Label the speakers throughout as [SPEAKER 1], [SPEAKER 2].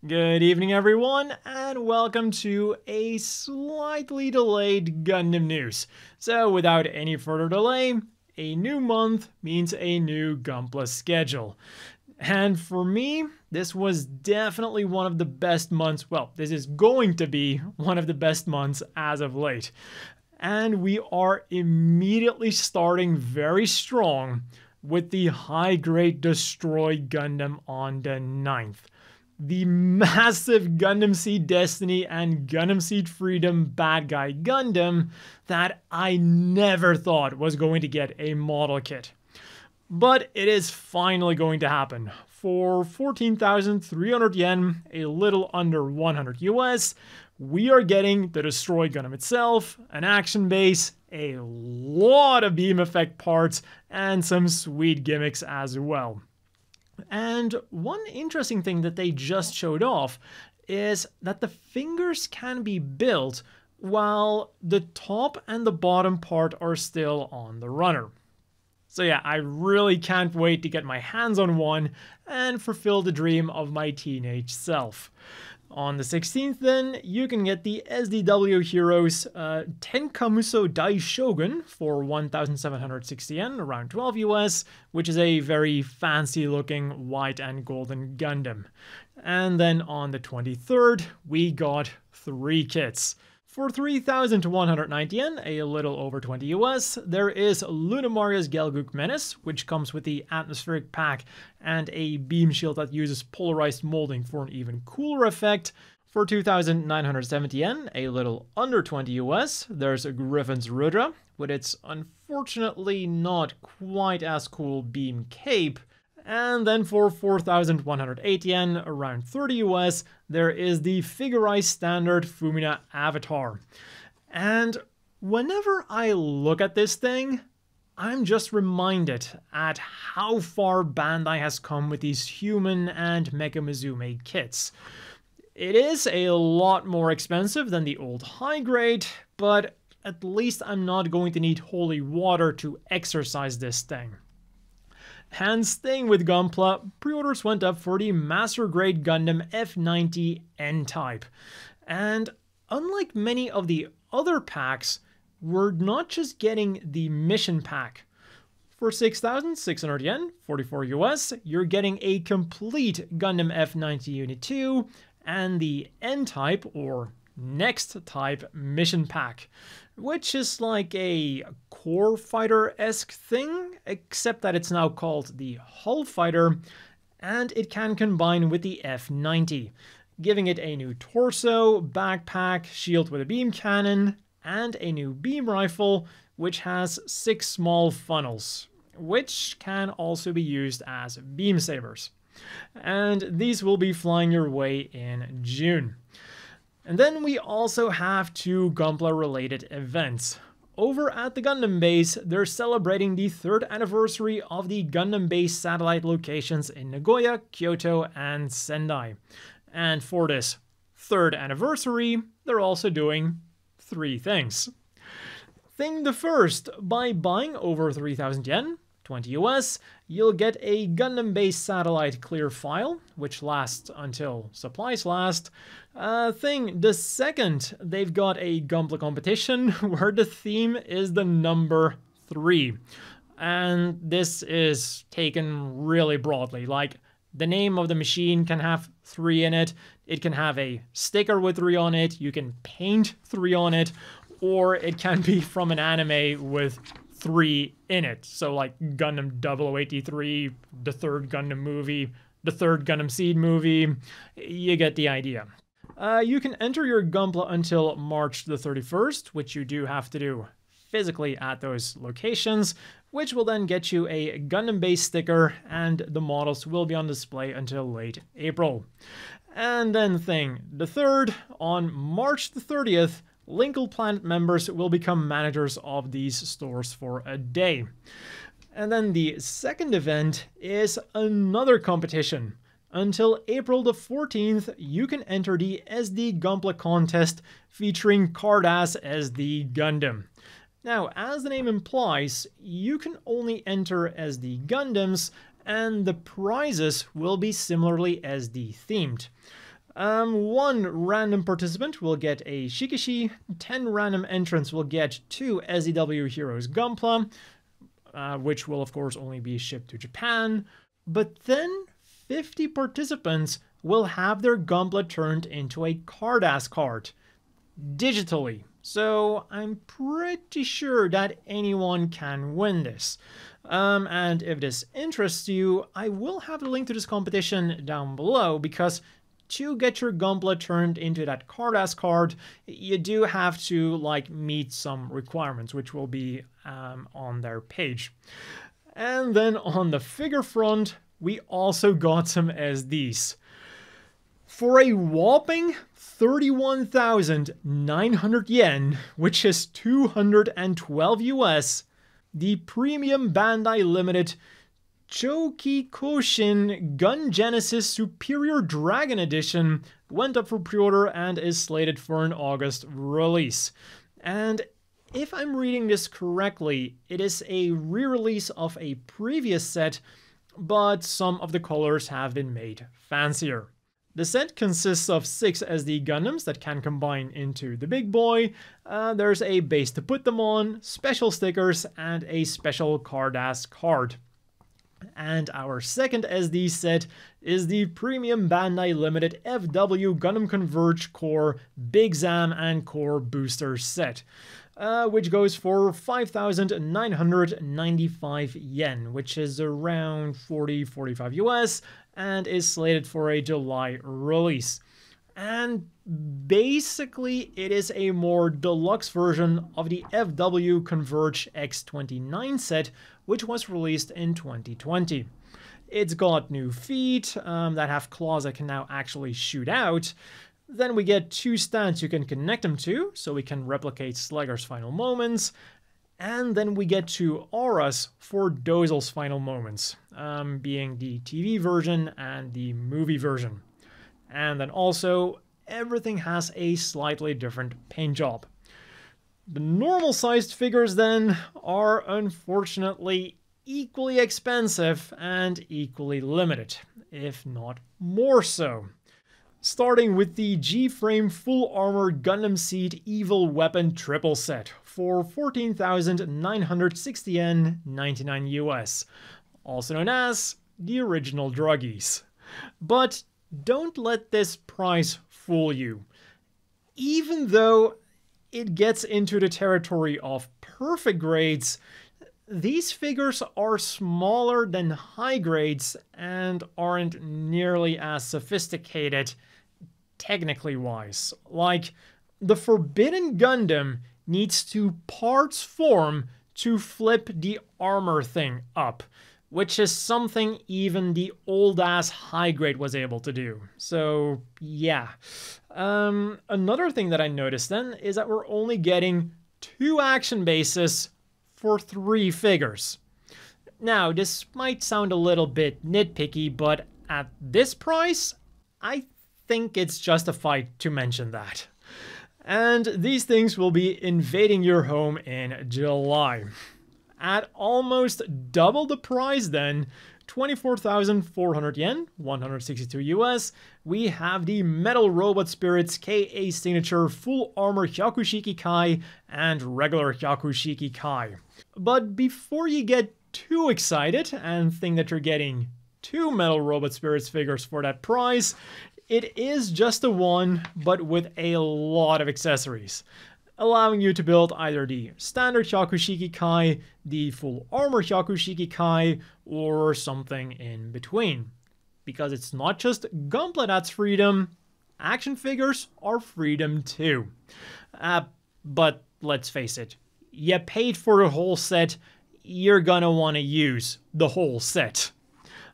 [SPEAKER 1] Good evening everyone, and welcome to a slightly delayed Gundam news. So without any further delay, a new month means a new Gunpla schedule. And for me, this was definitely one of the best months. Well, this is going to be one of the best months as of late. And we are immediately starting very strong with the high-grade Destroy Gundam on the 9th. The massive Gundam Seed Destiny and Gundam Seed Freedom bad guy Gundam that I never thought was going to get a model kit. But it is finally going to happen. For 14,300 yen, a little under 100 US, we are getting the Destroy Gundam itself, an action base, a lot of beam effect parts, and some sweet gimmicks as well. And one interesting thing that they just showed off is that the fingers can be built while the top and the bottom part are still on the runner. So yeah, I really can't wait to get my hands on one and fulfill the dream of my teenage self. On the 16th then, you can get the SDW Heroes Tenkamuso Dai Shogun for 1,760 yen, around 12 US, which is a very fancy looking white and golden Gundam. And then on the 23rd, we got 3 kits. For 3,190 yen, a little over 20 US, there is Lunamaria's Gelgook Menace, which comes with the atmospheric pack and a beam shield that uses polarized molding for an even cooler effect. For 2,970 yen, a little under 20 US, there's a Griffin's Rudra, with its unfortunately not quite as cool beam cape. And then for 4,180 yen, around 30 US, there is the Figurized Standard Fumina Avatar. And whenever I look at this thing, I'm just reminded at how far Bandai has come with these human and Mecha Mizume kits. It is a lot more expensive than the old high grade, but at least I'm not going to need holy water to exercise this thing. And staying with Gunpla, pre-orders went up for the Master Grade Gundam F90 N-Type. And unlike many of the other packs, we're not just getting the mission pack. For 6,600 yen, 44 US, you're getting a complete Gundam F90 Unit 2 and the N-Type, or Next Type, mission pack, which is like a core fighter-esque thing, except that it's now called the Hull Fighter, and it can combine with the F90, giving it a new torso, backpack, shield with a beam cannon, and a new beam rifle, which has 6 small funnels, which can also be used as beam sabers. And these will be flying your way in June. And then we also have 2 Gunpla-related events. Over at the Gundam base, they're celebrating the 3rd anniversary of the Gundam base satellite locations in Nagoya, Kyoto, and Sendai. And for this 3rd anniversary, they're also doing 3 things. Thing the first, by buying over 3,000 yen, 20 US, you'll get a Gundam base satellite clear file, which lasts until supplies last. The second, they've got a Gunpla competition where the theme is the number 3. And this is taken really broadly, like the name of the machine can have 3 in it, it can have a sticker with 3 on it, you can paint 3 on it, or it can be from an anime with 3 in it. So like Gundam 0083, the 3rd Gundam movie, the 3rd Gundam Seed movie, you get the idea. You can enter your Gunpla until March the 31st, which you do have to do physically at those locations, which will then get you a Gundam base sticker, and the models will be on display until late April. And then the third, on March the 30th, Linkle Planet members will become managers of these stores for a day. And then the second event is another competition. Until April the 14th, you can enter the SD Gunpla contest featuring Carddass as the Gundam. Now, as the name implies, you can only enter as the Gundams, and the prizes will be similarly SD themed. 1 random participant will get a Shiki, 10 random entrants will get 2 SEW Heroes Gunpla, which will of course only be shipped to Japan, but then 50 participants will have their Gunpla turned into a Carddass card, digitally. So I'm pretty sure that anyone can win this. And if this interests you, I will have a link to this competition down below, because to get your Gunpla turned into that Carddass card, you do have to meet some requirements, which will be on their page. And then on the figure front, we also got some SDs. For a whopping 31,900 yen, which is 212 US, the premium Bandai Limited Choukikoushin Gun Genesis Superior Dragon Edition went up for pre-order and is slated for an August release. And if I'm reading this correctly, it is a re-release of a previous set, but some of the colors have been made fancier. The set consists of 6 SD Gundams that can combine into the big boy. There's a base to put them on, special stickers, and a special Carddass card. And our second SD set is the premium Bandai Limited FW Gundam Converge Core Big Zam and Core Booster set, which goes for 5,995 yen, which is around 40-45 US, and is slated for a July release. And basically it is a more deluxe version of the FW Converge X29 set, which was released in 2020. It's got new feet that have claws that can now actually shoot out. Then we get 2 stands you can connect them to, so we can replicate Slugger's final moments. And then we get 2 auras for Dozel's final moments, being the TV version and the movie version. And then also, everything has a slightly different paint job. The normal sized figures then are unfortunately equally expensive and equally limited, if not more so. Starting with the G-Frame Full Armor Gundam Seed Evil Weapon Triple Set for 14,960 yen, 99 US, also known as the original druggies. But don't let this price fool you. Even though it gets into the territory of perfect grades, these figures are smaller than high grades and aren't nearly as sophisticated technically wise. Like, the Forbidden Gundam needs to parts form to flip the armor thing up, which is something even the old-ass high grade was able to do. So, yeah. Another thing that I noticed then is that we're only getting 2 action bases for 3 figures. Now, this might sound a little bit nitpicky, but at this price, I think it's justified to mention that. And these things will be invading your home in July. At almost double the price then, 24,400 yen, 162 US, we have the Metal Robot Spirits KA Signature Full Armor Hyaku Kai and regular Hyaku Kai. But before you get too excited and think that you're getting 2 Metal Robot Spirits figures for that price, it is just a one, but with a lot of accessories, allowing you to build either the standard Hyaku Kai, the full armor Hyaku Kai, or something in between. Because it's not just Gunpla that's freedom, action figures are freedom too. But let's face it, you paid for the whole set, you're gonna want to use the whole set.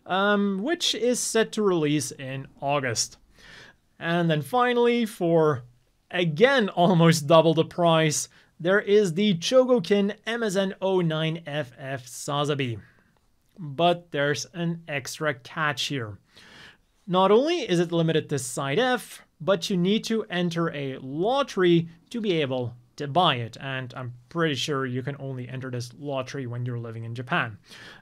[SPEAKER 1] Which is set to release in August. And then finally, for again almost double the price, there is the Chogokin MSN09FF Sazabi. But there's an extra catch here. Not only is it limited to Side F, but you need to enter a lottery to be able to buy it, and I'm pretty sure you can only enter this lottery when you're living in Japan.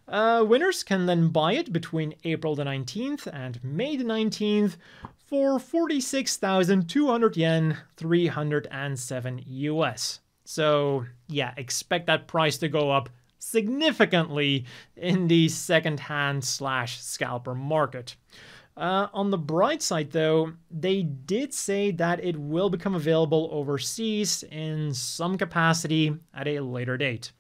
[SPEAKER 1] Winners can then buy it between April the 19th and May the 19th for 46,200 yen, 307 US. So yeah, expect that price to go up significantly in the second-hand / scalper market. On the bright side though, they did say that it will become available overseas in some capacity at a later date.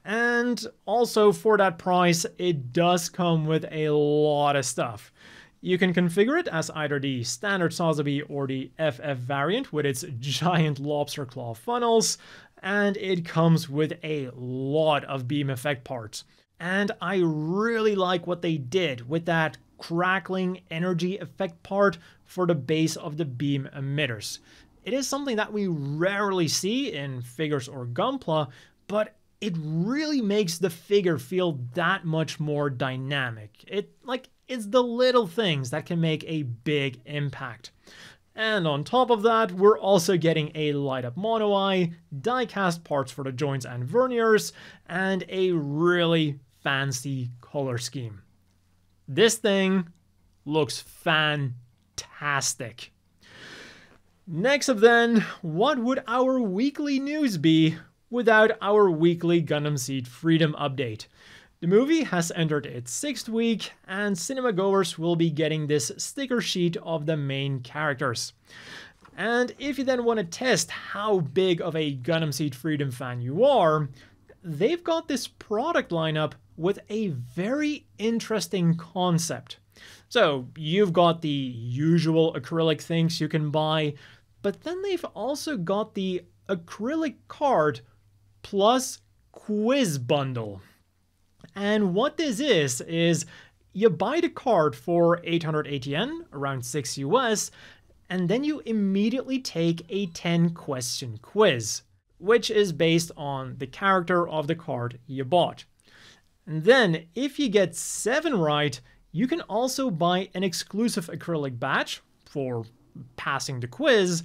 [SPEAKER 1] And also for that price, it does come with a lot of stuff. You can configure it as either the standard Sazabi or the FF variant with its giant lobster claw funnels, and it comes with a lot of beam effect parts. And I really like what they did with that crackling energy effect part for the base of the beam emitters. It is something that we rarely see in figures or Gunpla, but it really makes the figure feel that much more dynamic. It's the little things that can make a big impact. And on top of that, we're also getting a light-up mono eye, die-cast parts for the joints and verniers, and a really fancy color scheme. This thing looks fantastic. Next up then, what would our weekly news be without our weekly Gundam Seed Freedom update? The movie has entered its 6th week, and cinema goers will be getting this sticker sheet of the main characters. And if you then want to test how big of a Gundam Seed Freedom fan you are, they've got this product lineup with a very interesting concept. So you've got the usual acrylic things you can buy, but then they've also got the acrylic card plus quiz bundle. And what this is you buy the card for 880 yen, around 6 US, and then you immediately take a 10-question quiz, which is based on the character of the card you bought. And then, if you get 7 right, you can also buy an exclusive acrylic badge for passing the quiz.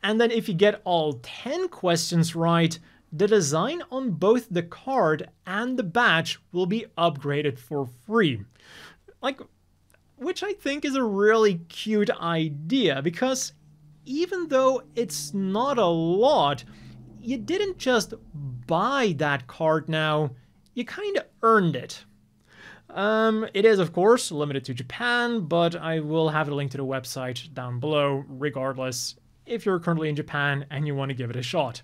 [SPEAKER 1] And then if you get all 10 questions right, the design on both the card and the badge will be upgraded for free. Which I think is a really cute idea, because even though it's not a lot, you didn't just buy that card now, you kind of earned it. It is, of course, limited to Japan, but I will have a link to the website down below, regardless, if you're currently in Japan and you want to give it a shot.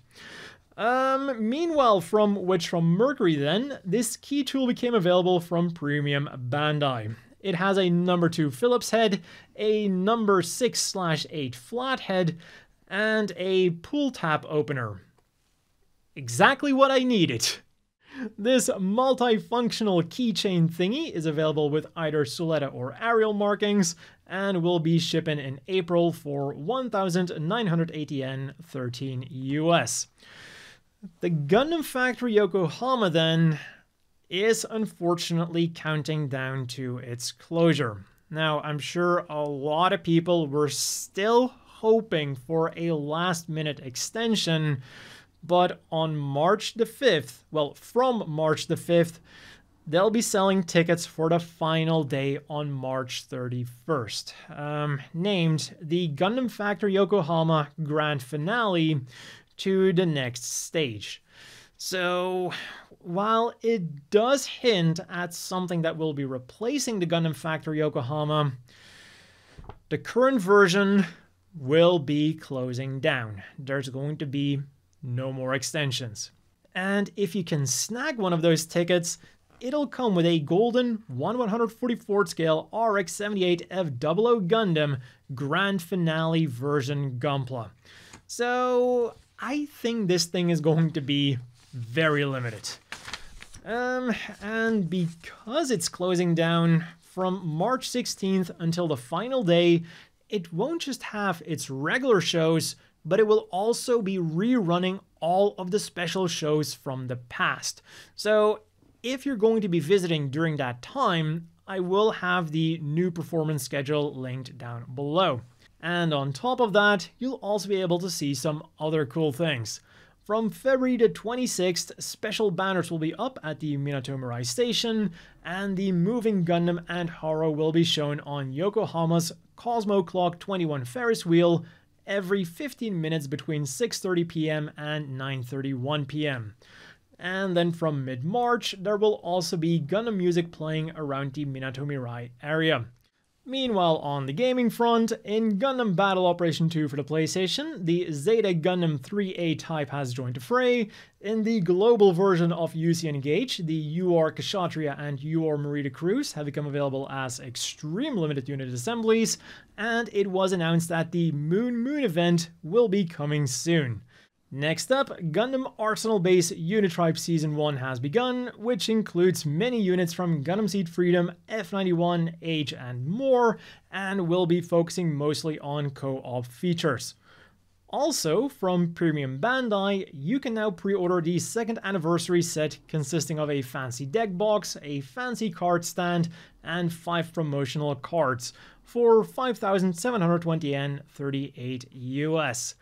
[SPEAKER 1] Meanwhile, from Mercury then, this key tool became available from Premium Bandai. It has a number 2 Phillips head, a number 6/8 flathead, and a pull tab opener. Exactly what I needed. This multifunctional keychain thingy is available with either Suletta or Arial markings and will be shipping in April for 1,980 yen, 13 US. The Gundam Factory Yokohama then is unfortunately counting down to its closure. Now, I'm sure a lot of people were still hoping for a last-minute extension, but on March the 5th, from March the 5th, they'll be selling tickets for the final day on March 31st, named the Gundam Factory Yokohama Grand Finale to the next stage. So, while it does hint at something that will be replacing the Gundam Factory Yokohama, the current version will be closing down. There's going to be no more extensions. And if you can snag one of those tickets, it'll come with a golden 1/144 scale RX-78F00 Gundam Grand Finale version Gunpla. So I think this thing is going to be very limited. And because it's closing down from March 16th until the final day, it won't just have its regular shows, but it will also be rerunning all of the special shows from the past. So if you're going to be visiting during that time, I will have the new performance schedule linked down below. And on top of that, you'll also be able to see some other cool things. From February the 26th, special banners will be up at the Minato Mirai Station, and the moving Gundam and Haro will be shown on Yokohama's Cosmo Clock 21 Ferris wheel every 15 minutes between 6:30 p.m. and 9:31 p.m. And then from mid-March, there will also be Gundam music playing around the Minato Mirai area. Meanwhile, on the gaming front, in Gundam Battle Operation 2 for the PlayStation, the Zeta Gundam 3A type has joined the fray. In the global version of UC Engage, the UR Kshatriya and UR Marita crews have become available as extreme limited unit assemblies, and it was announced that the Moon event will be coming soon. Next up, Gundam Arsenal Base Unitribe Season 1 has begun, which includes many units from Gundam Seed Freedom, F91, Age, and more, and will be focusing mostly on co-op features. Also, from Premium Bandai, you can now pre-order the 2nd anniversary set consisting of a fancy deck box, a fancy card stand, and 5 promotional cards for 5,720 Yen, 38 US.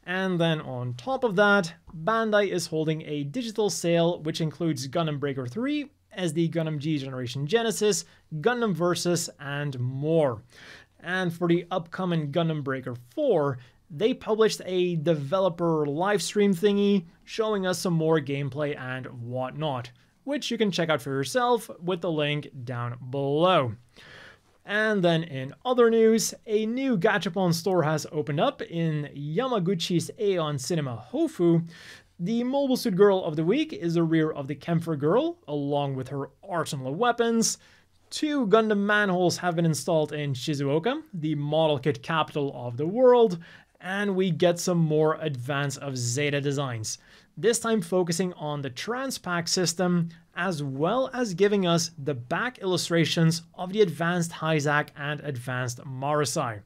[SPEAKER 1] And then on top of that, Bandai is holding a digital sale which includes Gundam Breaker 3, SD Gundam G Generation Genesis, Gundam Versus, and more. And for the upcoming Gundam Breaker 4, they published a developer livestream thingy showing us some more gameplay and whatnot, which you can check out for yourself with the link down below. And then in other news, a new Gachapon store has opened up in Yamaguchi's Aeon Cinema Hofu. The Mobile Suit Girl of the Week is the rear of the Kämpfer Girl, along with her arsenal of weapons. 2 Gundam Manholes have been installed in Shizuoka, the model kit capital of the world, and we get some more advance of Zeta designs, this time focusing on the Transpack system, as well as giving us the back illustrations of the advanced Hyzak and advanced Marasai.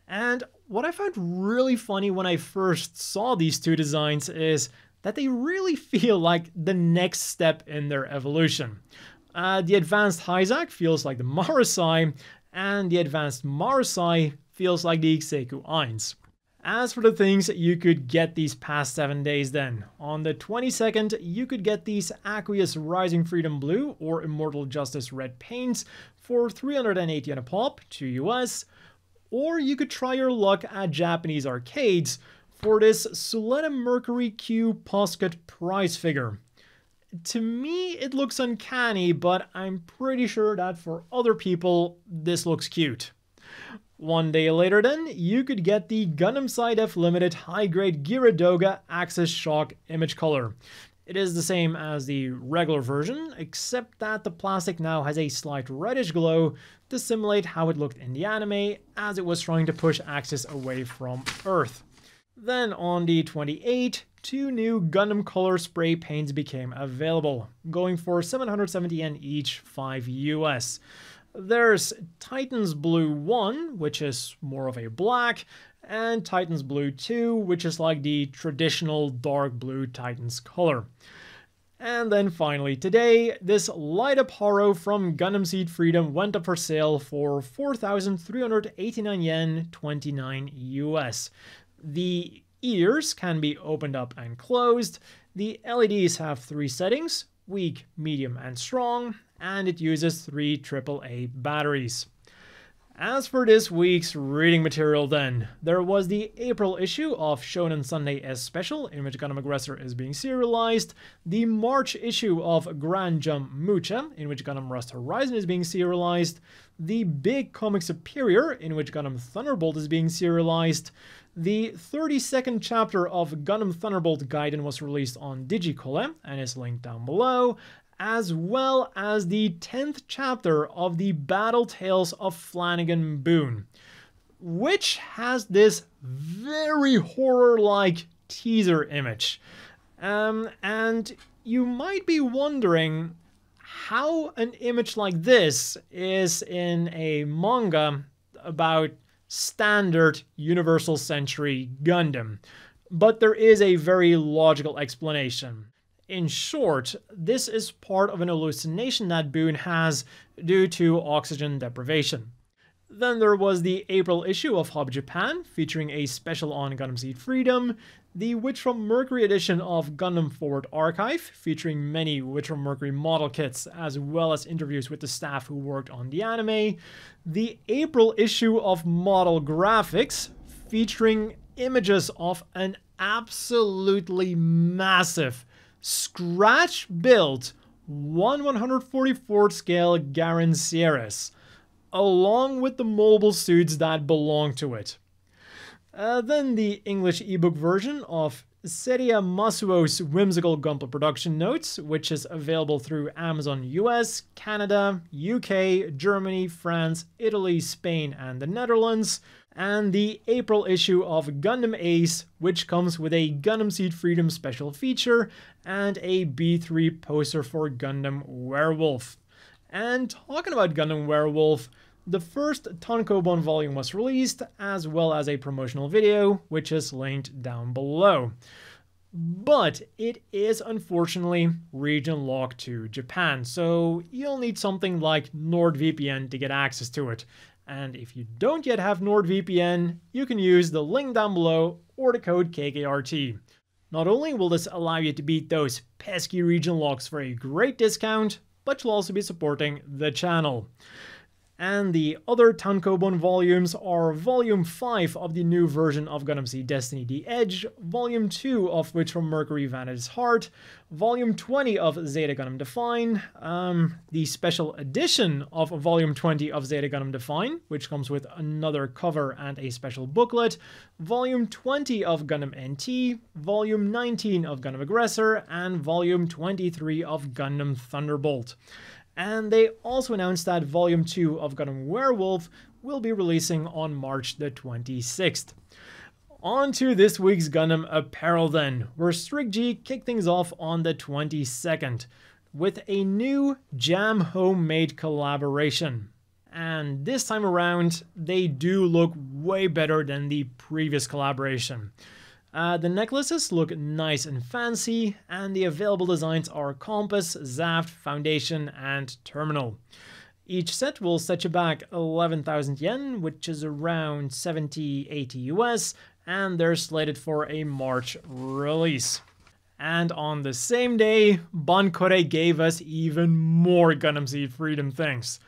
[SPEAKER 1] And what I found really funny when I first saw these 2 designs is that they really feel like the next step in their evolution. The advanced Hyzak feels like the Marasai, and the advanced Marasai feels like the Ixeku 1. As for the things you could get these past 7 days then, on the 22nd you could get these Aqueous Rising Freedom Blue or Immortal Justice Red paints for 380 Yen a pop, 2 US, or you could try your luck at Japanese arcades for this Suletta Mercury Q-Posket prize figure. To me it looks uncanny, but I'm pretty sure that for other people this looks cute. 1 day later then, you could get the Gundam Side F Limited high-grade Geara Doga Axis Shock image color. It is the same as the regular version, except that the plastic now has a slight reddish glow to simulate how it looked in the anime, as it was trying to push Axis away from Earth. Then on the 28th, 2 new Gundam color spray paints became available, going for 770 Yen each, 5 US. There's Titan's Blue 1, which is more of a black, and Titan's Blue 2, which is like the traditional dark blue Titan's color. And then finally today, this light up Haro from Gundam Seed Freedom went up for sale for 4,389 Yen, 29 US. The ears can be opened up and closed. The LEDs have 3 settings, weak, medium, and strong, and it uses 3 AAA batteries. As for this week's reading material then, there was the April issue of Shonen Sunday S Special, in which Gundam Aggressor is being serialized, the March issue of Grand Jump Mucha, in which Gundam Rust Horizon is being serialized, the Big Comic Superior, in which Gundam Thunderbolt is being serialized, the 32nd chapter of Gundam Thunderbolt Gaiden was released on Digicole, and is linked down below, as well as the 10th chapter of the Battle Tales of Flanagan Boone, which has this very horror-like teaser image. And you might be wondering how an image like this is in a manga about standard Universal Century Gundam, but there is a very logical explanation. In short, this is part of an hallucination that Boone has due to oxygen deprivation. Then there was the April issue of Hub Japan, featuring a special on Gundam Seed Freedom, the Witch from Mercury edition of Gundam Forward Archive, featuring many Witch from Mercury model kits, as well as interviews with the staff who worked on the anime, the April issue of Model Graphics, featuring images of an absolutely massive, scratch-built 1/144th scale Garen Sierras, along with the mobile suits that belong to it. Then the English ebook version of Seria Masuo's whimsical Gunpla production notes, which is available through Amazon US, Canada, UK, Germany, France, Italy, Spain, and the Netherlands. And the April issue of Gundam Ace, which comes with a Gundam Seed Freedom special feature and a B3 poster for Gundam Werewolf. And talking about Gundam Werewolf, the first tankobon volume was released, as well as a promotional video, which is linked down below. But it is unfortunately region locked to Japan, so you'll need something like NordVPN to get access to it. And if you don't yet have NordVPN, you can use the link down below or the code kkrt. Not only will this allow you to beat those pesky region locks for a great discount, but you'll also be supporting the channel. And the other tankobon volumes are Volume 5 of the new version of Gundam Seed Destiny The Edge, Volume 2 of Witch from Mercury Vanity's Heart, Volume 20 of Zeta Gundam Define, the special edition of Volume 20 of Zeta Gundam Define, which comes with another cover and a special booklet, Volume 20 of Gundam NT, Volume 19 of Gundam Aggressor, and Volume 23 of Gundam Thunderbolt. And they also announced that Volume 2 of Gundam Werewolf will be releasing on March the 26th. On to this week's Gundam Apparel then, where Strict G kicked things off on the 22nd with a new Jam homemade collaboration. And this time around, they do look way better than the previous collaboration. The necklaces look nice and fancy, and the available designs are Compass, Zaft, Foundation, and Terminal. Each set will set you back 11,000 yen, which is around 70-80 US, and they're slated for a March release. And on the same day, Bankore gave us even more Gundam Seed Freedom things.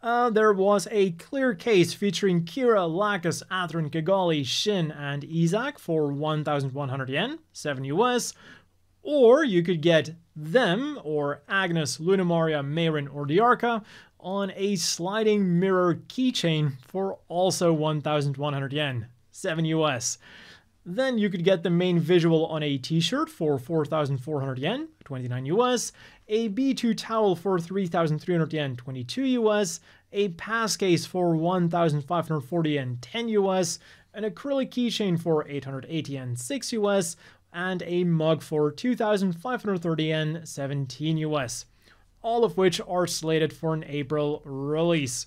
[SPEAKER 1] There was a clear case featuring Kira, Lacus, Atherin, Kigali, Shin, and Izak for 1,100 yen, 7 US, or you could get them, or Agnes, Lunamaria, Mayrin, or Diarca, on a sliding mirror keychain for also 1,100 yen, 7 US. Then you could get the main visual on a t-shirt for 4,400 yen, 29 US, a B2 towel for 3,300 yen, 22 US, a pass case for 1,540 yen, 10 US, an acrylic keychain for 880 yen, 6 US, and a mug for 2,530 yen, 17 US. All of which are slated for an April release.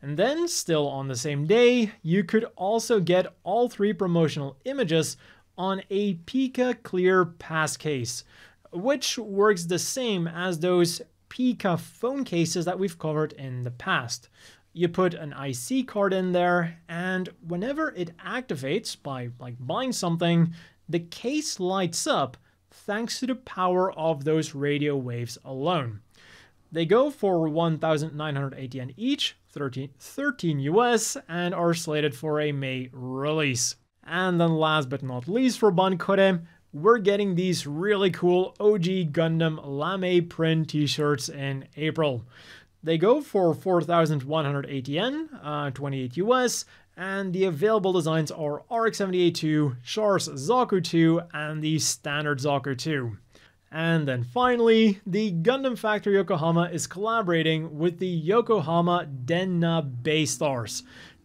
[SPEAKER 1] And then, still on the same day, you could also get all 3 promotional images on a Pika Clear pass case, which works the same as those Pika phone cases that we've covered in the past. You put an IC card in there, and whenever it activates by buying something, the case lights up thanks to the power of those radio waves alone. They go for 1,980 yen each, 13 US, and are slated for a May release. And then last but not least for Bankore, we're getting these really cool OG Gundam lame print t-shirts in April. They go for 4,180 yen, 28 US, and the available designs are RX-78-2, Char's Zaku 2, and the standard Zaku 2. And then finally, the Gundam Factory Yokohama is collaborating with the Yokohama Denna Baystars,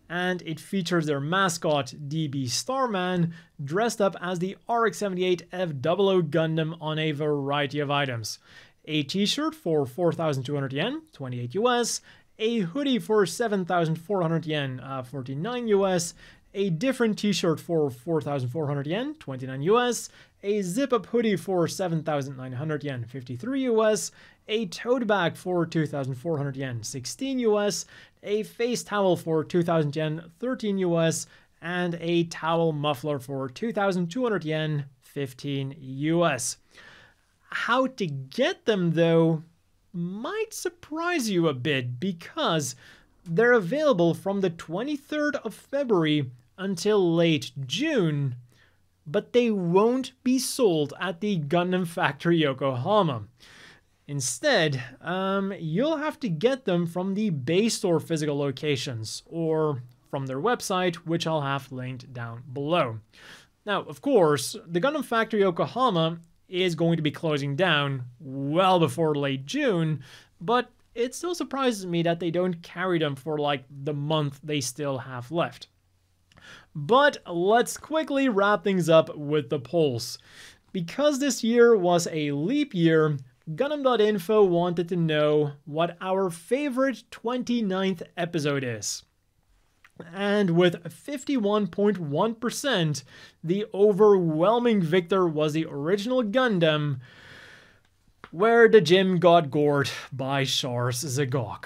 [SPEAKER 1] and it features their mascot, DB Starman, dressed up as the RX-78 F00 Gundam on a variety of items. A t-shirt for 4,200 yen, 28 US, a hoodie for 7,400 yen, 49 US, a different t-shirt for 4,400 yen, 29 US, a zip-up hoodie for 7,900 yen, 53 US, a tote bag for 2,400 yen, 16 US, a face towel for 2,000 yen, 13 US, and a towel muffler for 2,200 yen, 15 US. How to get them, though, might surprise you a bit because they're available from the 23rd of February until late June, but they won't be sold at the Gundam Factory Yokohama. Instead, you'll have to get them from the base store physical locations or from their website, which I'll have linked down below. Now, of course, the Gundam Factory Yokohama is going to be closing down well before late June, but it still surprises me that they don't carry them for like the month they still have left. But let's quickly wrap things up with the polls. Because this year was a leap year, Gundam.info wanted to know what our favorite 29th episode is. And with 51.1%, the overwhelming victor was the original Gundam, where the gym got gored by Char's Zagok.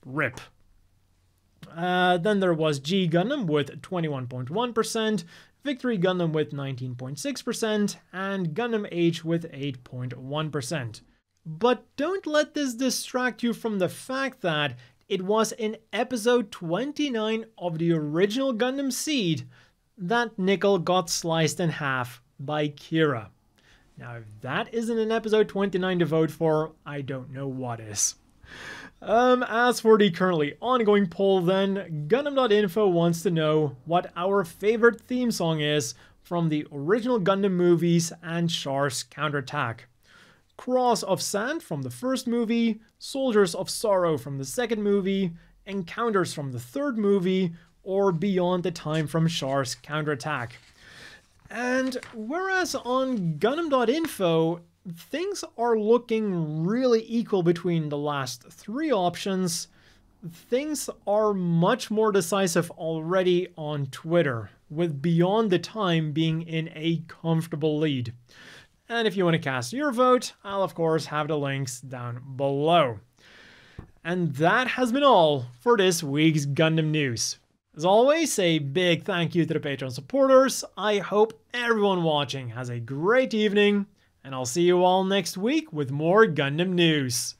[SPEAKER 1] RIP. Then there was G Gundam with 21.1%, Victory Gundam with 19.6%, and Gundam H with 8.1%. But don't let this distract you from the fact that it was in episode 29 of the original Gundam Seed that Nickel got sliced in half by Kira. Now, if that isn't an episode 29 to vote for, I don't know what is. As for the currently ongoing poll then, Gundam.info wants to know what our favorite theme song is from the original Gundam movies and Char's counterattack. Cross of Sand from the first movie, Soldiers of Sorrow from the second movie, Encounters from the third movie, or Beyond the Time from Char's counterattack. And whereas on Gundam.info, things are looking really equal between the last three options, things are much more decisive already on Twitter, with Beyond the Time being in a comfortable lead. And if you want to cast your vote, I'll of course have the links down below. And that has been all for this week's Gundam news. As always, a big thank you to the Patreon supporters. I hope everyone watching has a great evening, and I'll see you all next week with more Gundam news.